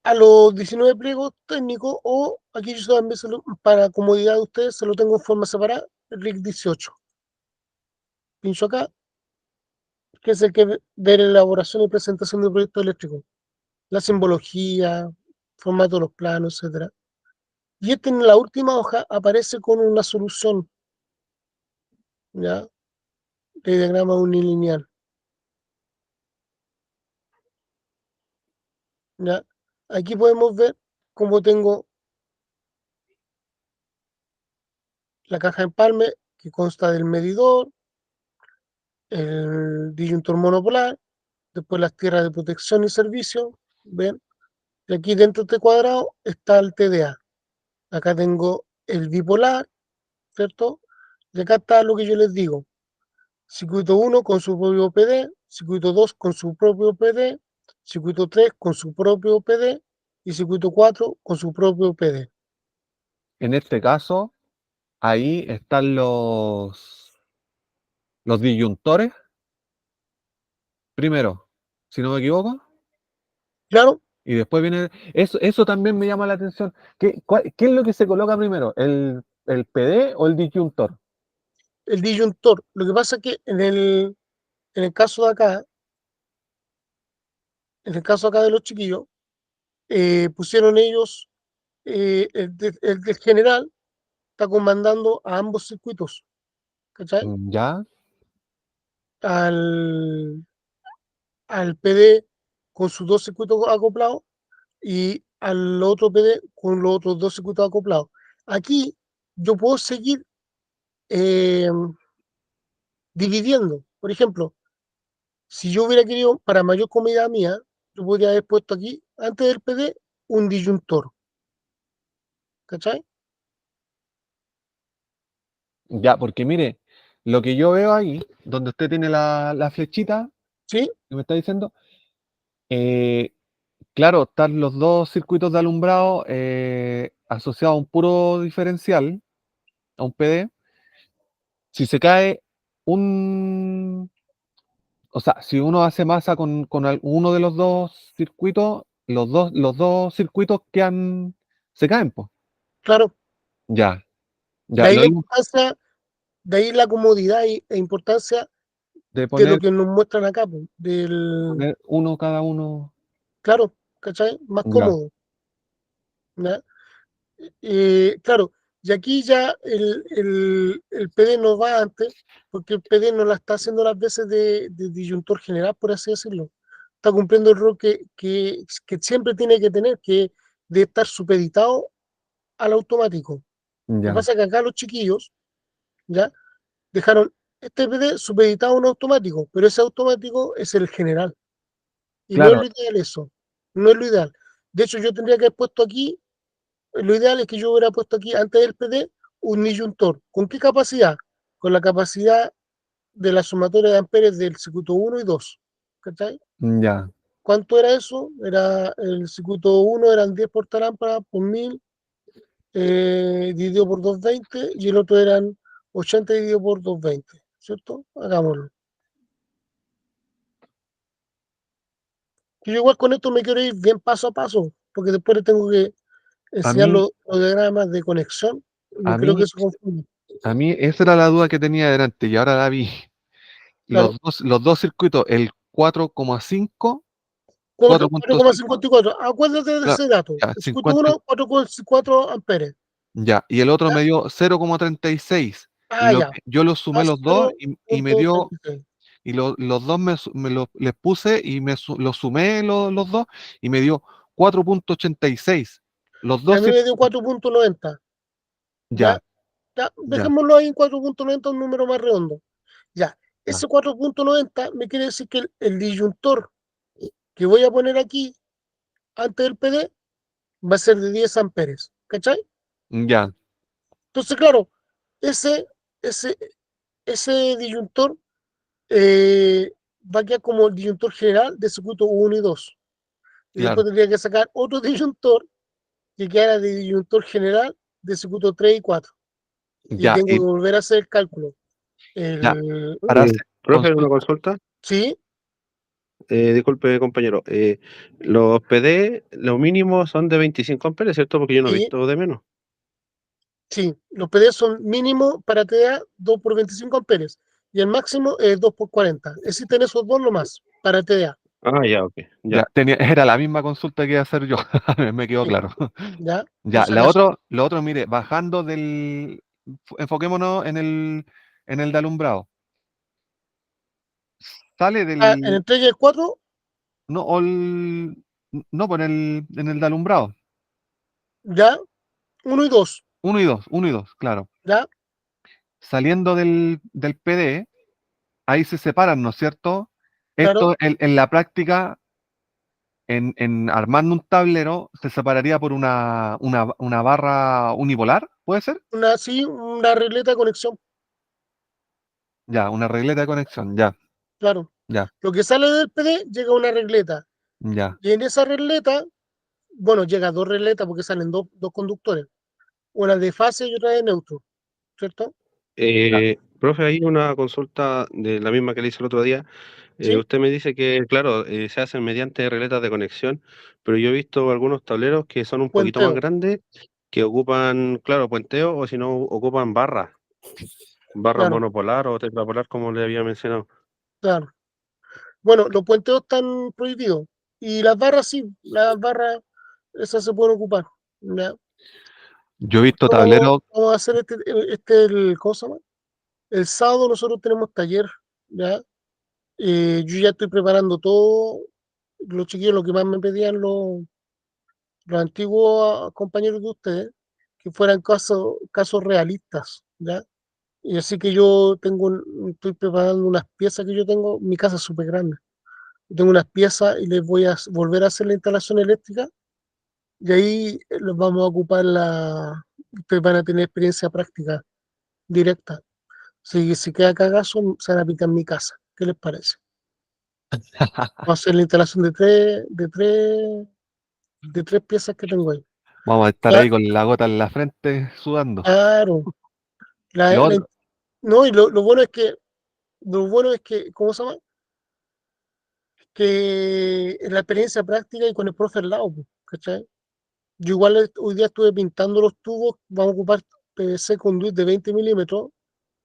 a los 19 pliegos técnicos o aquí yo también para comodidad de ustedes se lo tengo en forma separada, el RIC 18. Pincho acá, que es el que ve la elaboración y presentación del proyecto eléctrico, la simbología, formato de los planos, etcétera. Y este en la última hoja aparece con una solución, ¿ya? De diagrama unilineal, ¿ya? Aquí podemos ver cómo tengo la caja de empalme que consta del medidor, el disyuntor monopolar, después las tierras de protección y servicio, ¿ven? Y aquí dentro de este cuadrado está el TDA. Acá tengo el bipolar, ¿cierto? Y acá está lo que yo les digo. Circuito 1 con su propio PD, circuito 2 con su propio PD, circuito 3 con su propio PD y circuito 4 con su propio PD. en este caso, ahí están los disyuntores, primero, si no me equivoco, Claro, y después viene, eso también me llama la atención. ¿Qué es lo que se coloca primero? ¿El PD o el disyuntor? el disyuntor. Lo que pasa es que en el caso de acá, en el caso acá de los chiquillos, pusieron ellos, el del general está comandando a ambos circuitos, ¿cachai? ¿Ya? Al, al PD con sus dos circuitos acoplados y al otro PD con los otros dos circuitos acoplados. Aquí yo puedo seguir eh, dividiendo. Por ejemplo, si yo hubiera querido, para mayor comodidad mía, yo podría haber puesto aquí, antes del PD, un disyuntor. ¿Cachai? Ya, porque mire, lo que yo veo ahí, donde usted tiene la flechita ¿Sí? que me está diciendo, eh, claro, están los dos circuitos de alumbrado asociados a un puro diferencial, a un PD. Si se cae un, o sea, si uno hace masa con uno de los dos circuitos, los dos circuitos se caen, pues. Claro. Ya, De ya, ahí lo la mismo importancia, de ahí la comodidad e importancia de de lo poner, que nos muestran acá, po, del, poner uno cada uno. claro, ¿cachai? Más Ya, cómodo, ¿ya? Claro, y aquí ya el PD no va antes, porque el PD no la está haciendo las veces de disyuntor general, por así decirlo. Está cumpliendo el rol que siempre tiene que tener, que de estar supeditado al automático. Lo que ya, pasa es que acá los chiquillos, ¿ya? Dejaron este PD supeditado a un automático, pero ese automático es el general. Y no es claro, lo ideal eso, no es lo ideal. De hecho, yo tendría que haber puesto aquí, lo ideal es que yo hubiera puesto aquí antes del PD un disyuntor. ¿Con qué capacidad? Con la capacidad de la sumatoria de amperes del circuito 1 y 2. ¿Cachai? ya, ¿cuánto era eso? Era el circuito 1 eran 10 portalámparas por 1000, dividido por 220, y el otro eran 80 dividido por 220, ¿cierto? Hagámoslo. Y yo igual con esto me quiero ir bien paso a paso, porque después le tengo que A enseñar mí, los diagramas de conexión. No a creo que mí, eso confunde. a mí esa era la duda que tenía delante y ahora la vi. Claro, Los dos circuitos, el 4,5, 4.5, 4,54. Acuérdate de ese dato. ya, El circuito 50, 1, 4,4 amperes. ya, y el otro ¿Ya? me dio 0,36. Ah, ya. Yo los sumé A los dos y me dio, 0,36. y los dos les puse y los sumé los dos y me dio 4,86. Los A dos, mí me dio 4,90. ¿Ya? ya, Ya, ya, dejémoslo ahí en 4,90, un número más redondo. Ya. ya, Ese 4,90 me quiere decir que el disyuntor que voy a poner aquí antes del PD va a ser de 10 amperes. ¿Cachai? ya, Entonces, claro, ese, ese, ese disyuntor eh, va a quedar como el disyuntor general de circuito 1 y 2. Y después claro, tendría que sacar otro disyuntor que quedara de disyuntor general de circuito 3 y 4. Y ya, tengo que volver a hacer el cálculo. ya, El, para hacer Profe, una consulta. sí, Disculpe, compañero. Los PD, lo mínimo son de 25 amperes, ¿cierto? Porque yo no he sí, visto de menos. sí. Los PD son mínimo para TDA 2 por 25 amperes. Y el máximo es 2 por 40. Existen esos dos nomás para TDA. Ah, ya, ok. ya, Ya. era la misma consulta que iba a hacer yo, me quedó Sí, claro. ¿ya? Por Ya, si acaso. lo otro, mire, bajando enfoquémonos en el de alumbrado. Sale Ah, en del, el 3 y el 4, no, no, pues en el de alumbrado. ya, 1 y 2, Uno y dos, claro. ya, Saliendo del PD, ahí se separan, ¿no es cierto? claro. Esto en la práctica, en armando un tablero, se separaría por una barra unipolar, ¿puede ser? Sí, una regleta de conexión, Ya, una regleta de conexión, ya, claro. ya, Lo que sale del PD llega a una regleta. ya. Y en esa regleta, bueno, llega a dos regletas porque salen dos conductores. Una de fase y otra de neutro, ¿cierto? Ya. Profe, hay una consulta de la misma que le hice el otro día. Sí, Usted me dice que, claro, se hacen mediante regletas de conexión, pero yo he visto algunos tableros que son un poquito más puenteo, grandes, que ocupan, claro, puenteo o si no, ocupan barras claro, monopolar o tetrapolar, como le había mencionado. claro. Bueno, los puenteos están prohibidos. Y las barras sí, las barras, esas se pueden ocupar. ¿Ya? Yo he visto Vamos, tableros, vamos a hacer ¿cómo se llama? El sábado nosotros tenemos taller, ¿ya? Yo ya estoy preparando todo, los chiquillos, lo que más me pedían los antiguos compañeros de ustedes, que fueran casos realistas, ¿ya? Y así que estoy preparando unas piezas que yo tengo, mi casa es súper grande, tengo unas piezas y les voy a volver a hacer la instalación eléctrica y ahí les vamos a ocupar ustedes van a tener experiencia práctica directa. Si queda cagazo, se van a picar mi casa. ¿Qué les parece? Vamos a hacer la instalación de tres piezas que tengo ahí. vamos a estar Ya, ahí con la gota en la frente sudando. claro. Lo La, la- otro, no, y lo bueno es que, ¿cómo se llama? Que en la experiencia práctica y con el profe al lado, pues, ¿cachai? Yo igual hoy día estuve pintando los tubos, vamos a ocupar PVC conduit de 20 milímetros,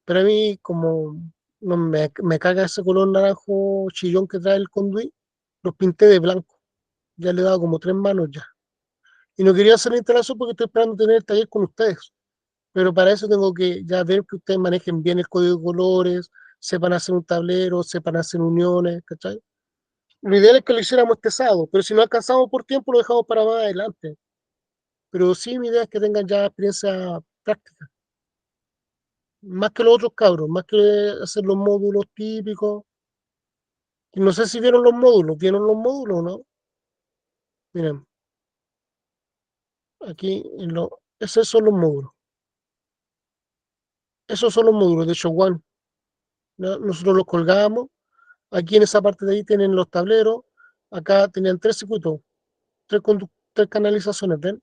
pero a mí como no me caga ese color naranjo chillón que trae el conduit, los pinté de blanco. Ya le he dado como 3 manos ya. Y no quería hacer la instalación porque estoy esperando tener el taller con ustedes. Pero para eso tengo que ya ver que ustedes manejen bien el código de colores, sepan hacer un tablero, sepan hacer uniones, ¿cachai? Lo ideal es que lo hiciéramos este sábado, pero si no alcanzamos por tiempo lo dejamos para más adelante. Pero sí, mi idea es que tengan ya experiencia práctica, más que los otros cabros, más que hacer los módulos típicos. No sé si ¿vieron los módulos o no? Miren, aquí esos son los módulos. Esos son los módulos de Showan, ¿no? Nosotros los colgamos. Aquí en esa parte de ahí tienen los tableros. Acá tenían tres circuitos, tres canalizaciones, ¿ven?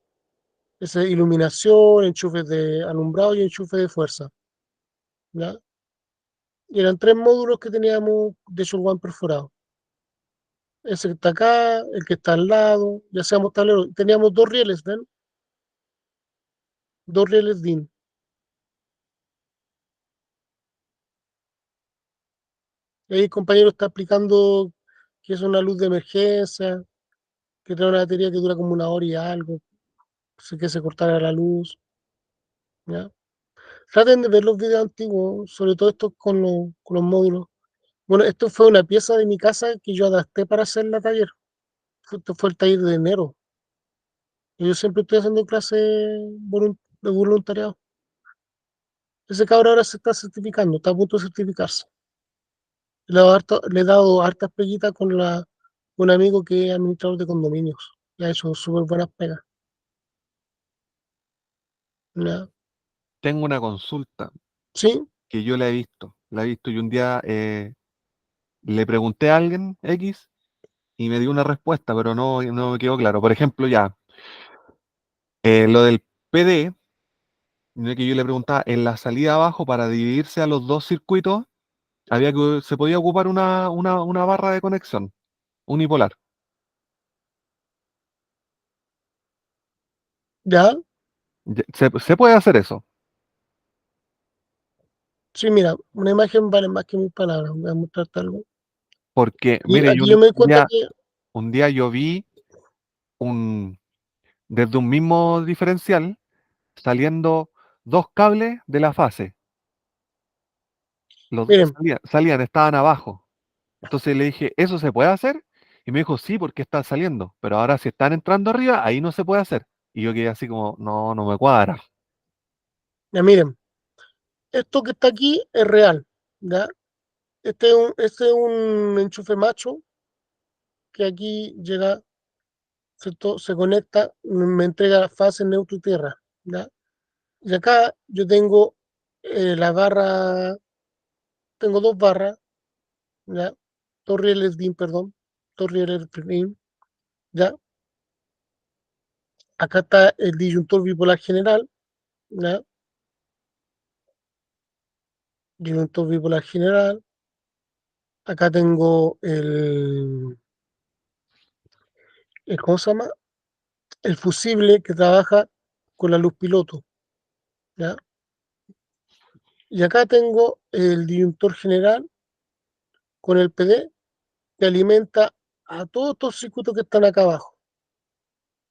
Esa iluminación, enchufes de alumbrado y enchufe de fuerza, ¿ya? Y eran tres módulos que teníamos de Shurwan perforado. Ese que está acá, el que está al lado, ya seamos tableros. Teníamos dos rieles, ¿ven? Dos rieles DIN. Y ahí el compañero está explicando que es una luz de emergencia, que trae una batería que dura como una hora y algo, así que se cortara la luz, ¿ya? Traten de ver los videos antiguos, sobre todo estos con los módulos. Bueno, esto fue una pieza de mi casa que yo adapté para hacer la taller. Esto fue el taller de enero. Y yo siempre estoy haciendo clases de voluntariado. Ese cabrón ahora se está certificando, está a punto de certificarse. Le he dado hartas peguitas un amigo que es administrador de condominios. Y ha hecho súper buenas pegas. ¿Ya? Tengo una consulta Sí, que yo la he visto y un día le pregunté a alguien X y me dio una respuesta, pero no me quedó claro. Por ejemplo, ya, lo del PD, no que yo le preguntaba, en la salida abajo para dividirse a los dos circuitos, se podía ocupar una barra de conexión unipolar. ya. Se puede hacer eso, Sí, mira, una imagen vale más que mil palabras. Voy a mostrarte algo. porque, Y mire, yo aquí yo me di cuenta que, un día yo vi un, desde un mismo diferencial saliendo dos cables de la fase. miren, Salían, estaban abajo. Entonces le dije, ¿eso se puede hacer? Y me dijo, sí, porque están saliendo. Pero ahora si están entrando arriba, ahí no se puede hacer. Y yo quedé así como, no, no me cuadra. ya miren, esto que está aquí es real, ¿ya? Este es un enchufe macho que aquí llega, ¿cierto? Se conecta, me entrega fase neutro y tierra, ¿ya? Y acá yo tengo la barra, tengo dos barras, ¿ya? Dos rieles DIN, perdón, dos rieles DIN, ¿ya? Acá está el disyuntor bipolar general, ¿ya? Disyuntor bipolar general. Acá tengo ¿cómo se llama? El fusible que trabaja con la luz piloto, ¿ya? Y acá tengo el disyuntor general con el PD que alimenta a todos estos circuitos que están acá abajo,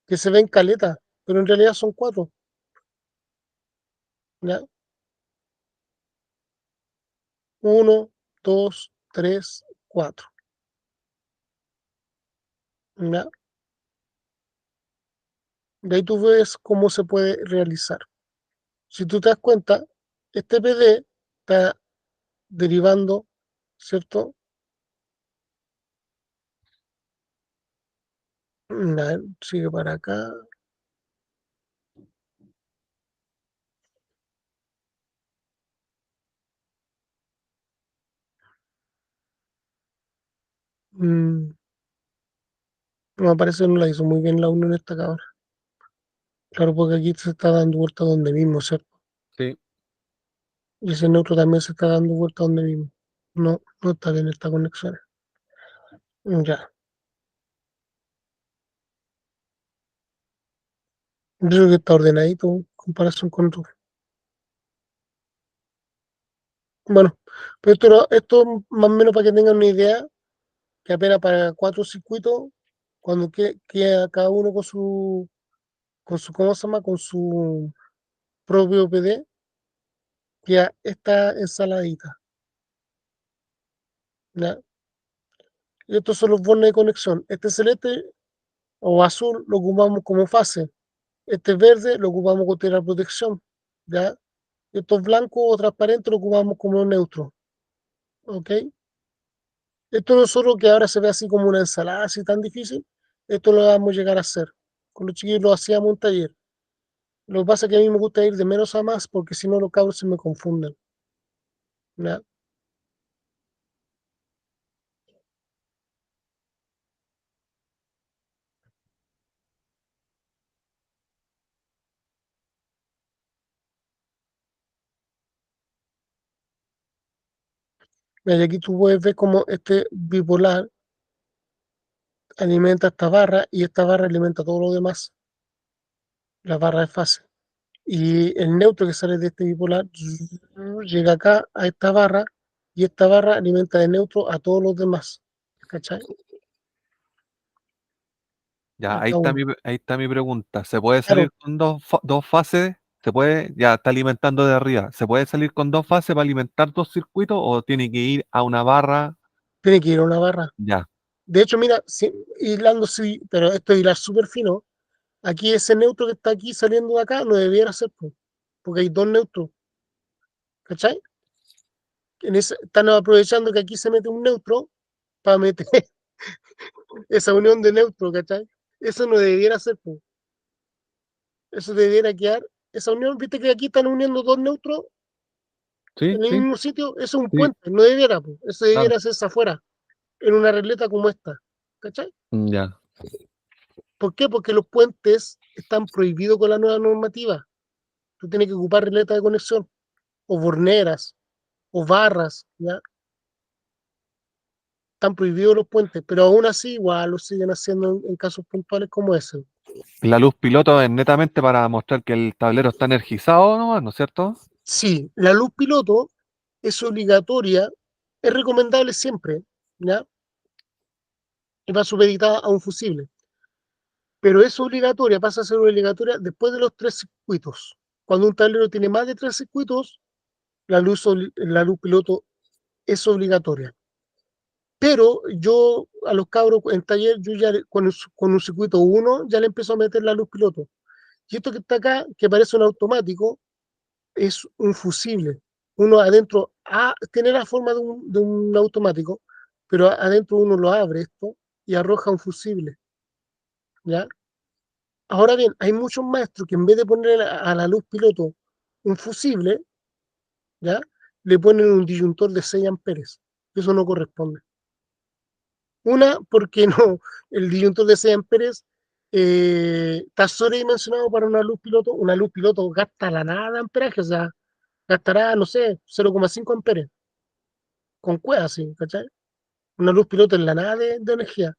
que se ven caletas, pero en realidad son cuatro, ¿ya? Uno, dos, tres, cuatro, ¿ya? De ahí tú ves cómo se puede realizar. Si tú te das cuenta, este PD está derivando, ¿cierto? Sigue para acá. Mm, no me parece que no la hizo muy bien la unión esta cabra. Claro, porque aquí se está dando vuelta donde mismo, ¿cierto? Sí. Y ese neutro también se está dando vuelta donde mismo. No, no está bien esta conexión. Ya. Yo creo que está ordenadito en comparación con otro. Bueno, pero esto más o menos para que tengan una idea, que apenas para cuatro circuitos, cuando queda cada uno ¿cómo se llama? Con su propio PD, queda esta ensaladita. ¿Ya? Y estos son los bornes de conexión. Este celeste o azul lo ocupamos como fase. Este verde lo ocupamos con tierra de protección. ¿Ya? Estos blancos o transparentes lo ocupamos como neutro. ¿Ok? Esto nosotros que ahora se ve así como una ensalada así tan difícil, esto lo vamos a llegar a hacer. Con los chiquillos lo hacíamos en un taller. Lo que pasa es que a mí me gusta ir de menos a más porque si no los cabros se me confunden. ¿Ya? Y aquí tú puedes ver cómo este bipolar alimenta esta barra y esta barra alimenta todo lo demás, la barra de fase. Y el neutro que sale de este bipolar llega acá a esta barra y esta barra alimenta de neutro a todos los demás. ¿Cachai? Ya, A cada uno. ahí está mi pregunta. ¿Se puede Claro, salir con dos fases? ¿Se puede? Ya está alimentando de arriba. ¿Se puede salir con dos fases para alimentar dos circuitos o tiene que ir a una barra? tiene que ir a una barra. Ya, De hecho, mira, hilando sí, pero esto es hilar súper fino. Aquí ese neutro que está aquí saliendo de acá no debiera ser, po, porque hay dos neutros, ¿cachai? Están aprovechando que aquí se mete un neutro para meter esa unión de neutro, ¿cachai? Eso no debiera ser, po. Eso debiera quedar, esa unión, viste que aquí están uniendo dos neutros sí, en el sí, mismo sitio, eso es un sí, puente, no debiera, po. Eso claro. debiera hacerse afuera, en una regleta como esta, ¿cachai? Ya. ¿Por qué? Porque los puentes están prohibidos con la nueva normativa. Tú tienes que ocupar regletas de conexión, o borneras, o barras, ¿ya? Están prohibidos los puentes, pero aún así igual lo siguen haciendo en casos puntuales como ese. La luz piloto es netamente para mostrar que el tablero está energizado nomás, ¿no es cierto? Sí, la luz piloto es obligatoria, es recomendable siempre, ¿ya? Y va supeditada a un fusible, pero es obligatoria, pasa a ser obligatoria después de los tres circuitos. Cuando un tablero tiene más de tres circuitos, la luz piloto es obligatoria. Pero yo a los cabros en taller, yo ya con un circuito uno ya le empiezo a meter la luz piloto. Y esto que está acá, que parece un automático, es un fusible. Uno adentro tiene la forma de un automático, pero adentro uno lo abre esto y arroja un fusible, ¿ya? Ahora bien, hay muchos maestros que en vez de poner a la luz piloto un fusible, ¿ya? Le ponen un disyuntor de 6 amperes. Eso no corresponde. Una, porque no, el disyuntor de 6 amperes está sobredimensionado para una luz piloto. Una luz piloto gasta la nada de amperaje, o sea, gastará, no sé, 0,5 amperes, con cueva, sí, ¿cachai? Una luz piloto en la nada de energía.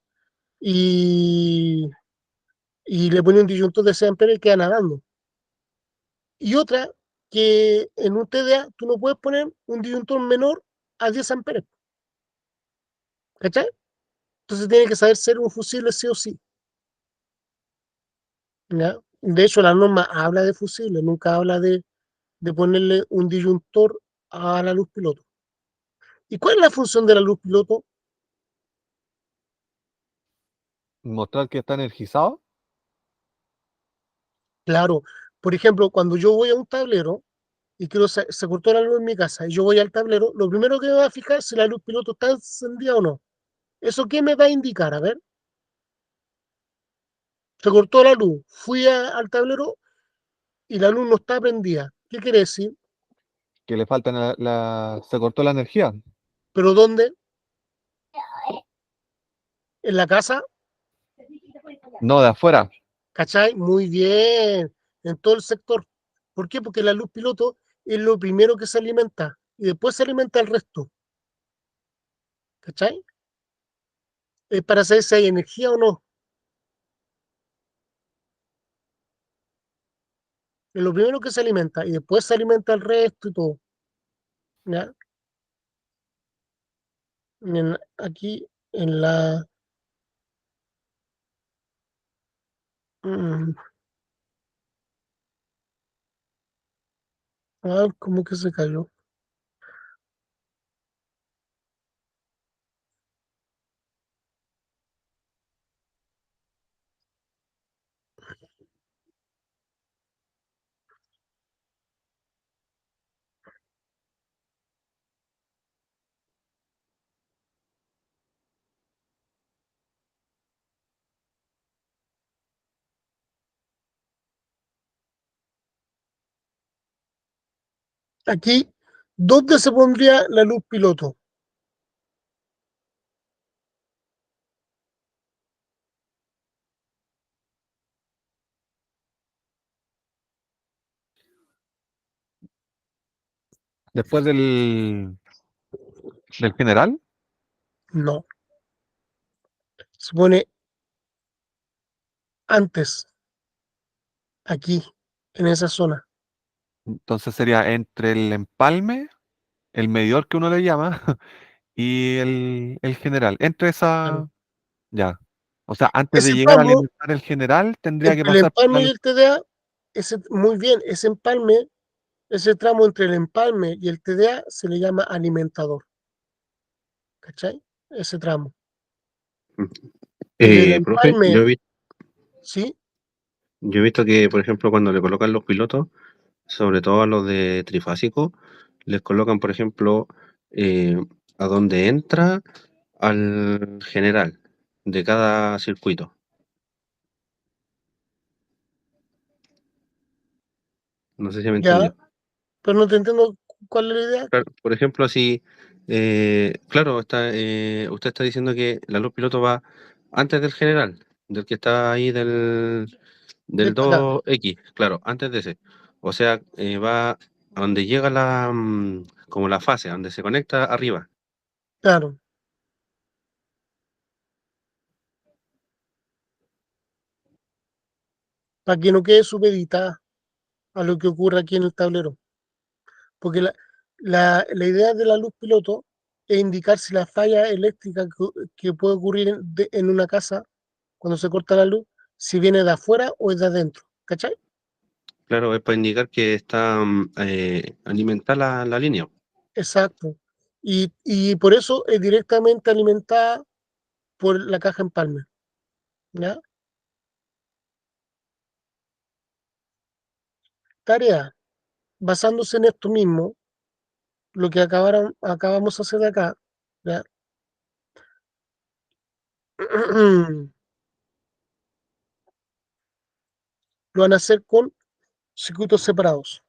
Y, y le pone un disyuntor de 6 amperes y queda nadando. Y otra, que en un TDA tú no puedes poner un disyuntor menor a 10 amperes, ¿cachai? Entonces tiene que saber ser un fusible sí o sí, ¿ya? De hecho, la norma habla de fusible, nunca habla de ponerle un disyuntor a la luz piloto. ¿Y cuál es la función de la luz piloto? Mostrar que está energizado. Claro, por ejemplo, cuando yo voy a un tablero y quiero se cortó la luz en mi casa y yo voy al tablero, lo primero que me va a fijar es si la luz piloto está encendida o no. ¿Eso qué me va a indicar? A ver, se cortó la luz, fui al tablero y la luz no está prendida. ¿Qué quiere decir? Que le falta se cortó la energía. ¿Pero dónde? ¿En la casa? No, de afuera. ¿Cachai? Muy bien, en todo el sector. ¿Por qué? Porque la luz piloto es lo primero que se alimenta y después se alimenta el resto. ¿Cachai? Es para saber si hay energía o no. Es lo primero que se alimenta y después se alimenta el resto y todo. ¿Ya? Aquí en la... mm, a ver, ¿cómo que se cayó? Aquí, ¿dónde se pondría la luz piloto? Después del. ¿Del general? No, se pone antes, aquí, en esa zona. Entonces sería entre el empalme, el medidor que uno le llama, y el general. Entre Claro. esa, ya. O sea, antes de Ese llegar a tramo, alimentar el general, tendría que entre el pasar por la empalme y el TDA, muy bien, ese empalme, ese tramo entre el empalme y el TDA se le llama alimentador. ¿Cachai? Ese tramo. Y del Profe, empalme, ¿sí? yo he visto que, por ejemplo, cuando le colocan los pilotos, sobre todo a los de trifásico, les colocan, por ejemplo, eh, a donde entra al general de cada circuito. No sé si me Ya, entendió. pero no te entiendo cuál es la idea. Claro, por ejemplo, si, claro, usted está diciendo que la luz piloto va antes del general, del que está ahí Ya del está acá. 2X, claro, antes de ese. O sea, va a donde llega como la fase, donde se conecta arriba. Claro, para que no quede supeditada a lo que ocurre aquí en el tablero. Porque la idea de la luz piloto es indicar si la falla eléctrica que puede ocurrir en una casa cuando se corta la luz, si viene de afuera o es de adentro. ¿Cachai? Claro, es para indicar que está alimentar la línea. Exacto. Y por eso es directamente alimentada por la caja empalme. ¿Ya? Tarea. Basándose en esto mismo, lo que acabamos de hacer de acá, ¿ya? Lo van a hacer con circuitos separados.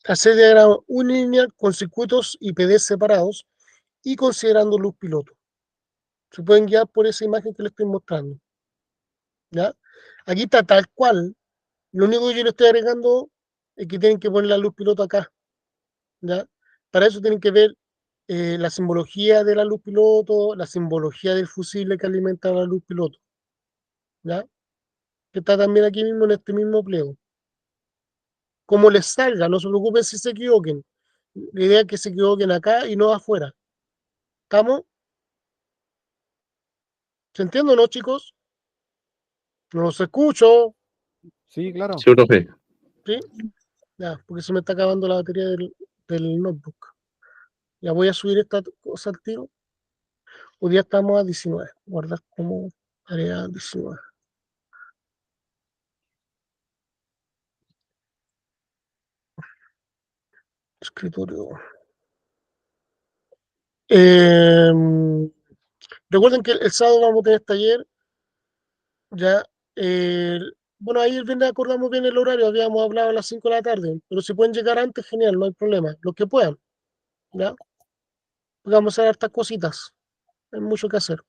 Hacer diagrama unilineal con circuitos y PD separados y considerando luz piloto. Se pueden guiar por esa imagen que les estoy mostrando. ¿Ya? Aquí está tal cual. Lo único que yo le estoy agregando es que tienen que poner la luz piloto acá. ¿Ya? Para eso tienen que ver la simbología de la luz piloto, la simbología del fusible que alimenta la luz piloto. ¿Ya? Que está también aquí mismo en este mismo pliego. Como les salga, no se preocupen si se equivoquen. La idea es que se equivoquen acá y no afuera. ¿Estamos? ¿Se entiende o no, chicos? No los escucho. Sí, claro. Sí, profe. ¿Sí? Ya, porque se me está acabando la batería del notebook. Ya voy a subir esta cosa al tiro. Hoy día estamos a 19. Guardar como tarea 19. Escritorio. Eh, recuerden que el sábado vamos a tener taller. Ya. eh, bueno, ahí el viernes acordamos bien el horario. Habíamos hablado a las 5 de la tarde. Pero si pueden llegar antes, genial, no hay problema. Los que puedan. ¿Ya? Porque vamos a hacer hartas cositas. Hay mucho que hacer.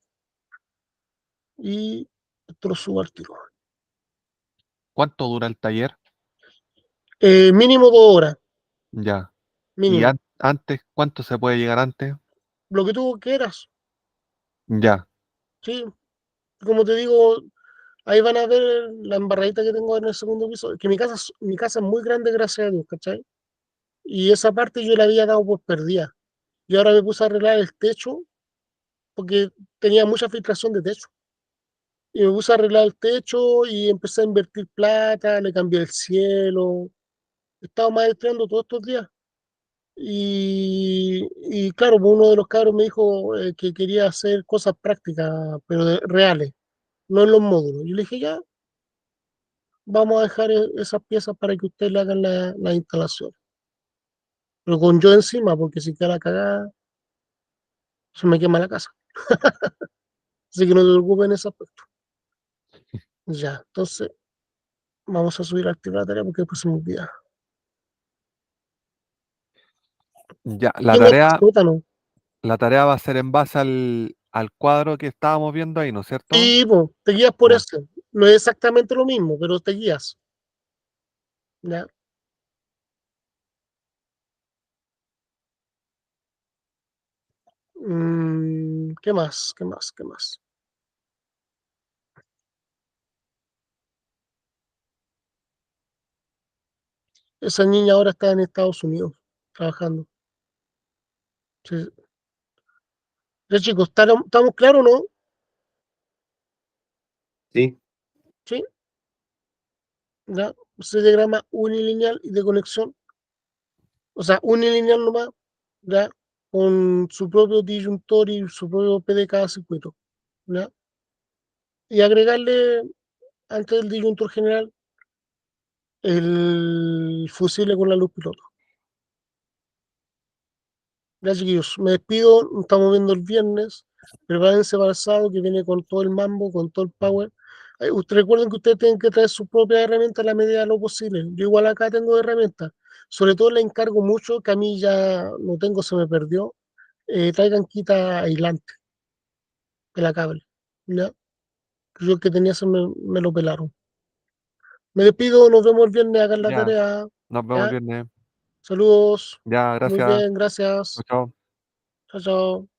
Y esto lo subo al tiro. ¿Cuánto dura el taller? Mínimo 2 horas. Ya. ¿Y Mínimo. antes, cuánto se puede llegar antes? Lo que tú quieras. Ya. Sí. Como te digo, ahí van a ver la embarradita que tengo en el segundo piso. Que mi casa es muy grande, gracias a Dios, ¿cachai? Y esa parte yo la había dado por perdida. Y ahora me puse a arreglar el techo porque tenía mucha filtración de techo. Y me puse a arreglar el techo y empecé a invertir plata, le cambié el cielo. He estado maestrando todos estos días. Y claro, pues uno de los cabros me dijo que quería hacer cosas prácticas, pero reales, no en los módulos. Yo le dije, ya, vamos a dejar esas piezas para que ustedes le hagan la instalación. Pero con yo encima, porque si queda la cagada, se me quema la casa. Así que no te preocupes en ese aspecto. Ya, entonces vamos a subir a activar la tarea porque después se me olvida. Ya, la tarea va a ser en base al cuadro que estábamos viendo ahí, ¿no es cierto? Sí, pues, te guías por Ya. eso. No es exactamente lo mismo, pero te guías. ¿Ya? ¿Qué más? ¿Qué más? ¿Qué más? Esa niña ahora está en Estados Unidos trabajando. Sí. Ya, chicos, ¿estamos claros, no? Sí, Sí, ya. Ese diagrama unilineal y de conexión. O sea, unilineal nomás, ya. Con su propio disyuntor y su propio P de cada circuito. ¿Ya? Y agregarle antes del disyuntor general el fusible con la luz piloto. Ya, chiquillos, me despido, nos estamos viendo el viernes. Prepárense para el sábado que viene con todo el mambo, con todo el power. Ustedes recuerden que ustedes tienen que traer sus propias herramientas a la medida de lo posible. Yo igual acá tengo herramientas. Sobre todo le encargo mucho, que a mí ya no tengo, se me perdió. Traigan quita aislante de la cable. ¿Ya? Yo el que tenía me lo pelaron. Me despido, nos vemos el viernes, hagan la Ya, tarea. nos vemos el ¿Ya? viernes. Saludos. Ya, Muy gracias. bien, gracias. Chao, chao. Chao, chao.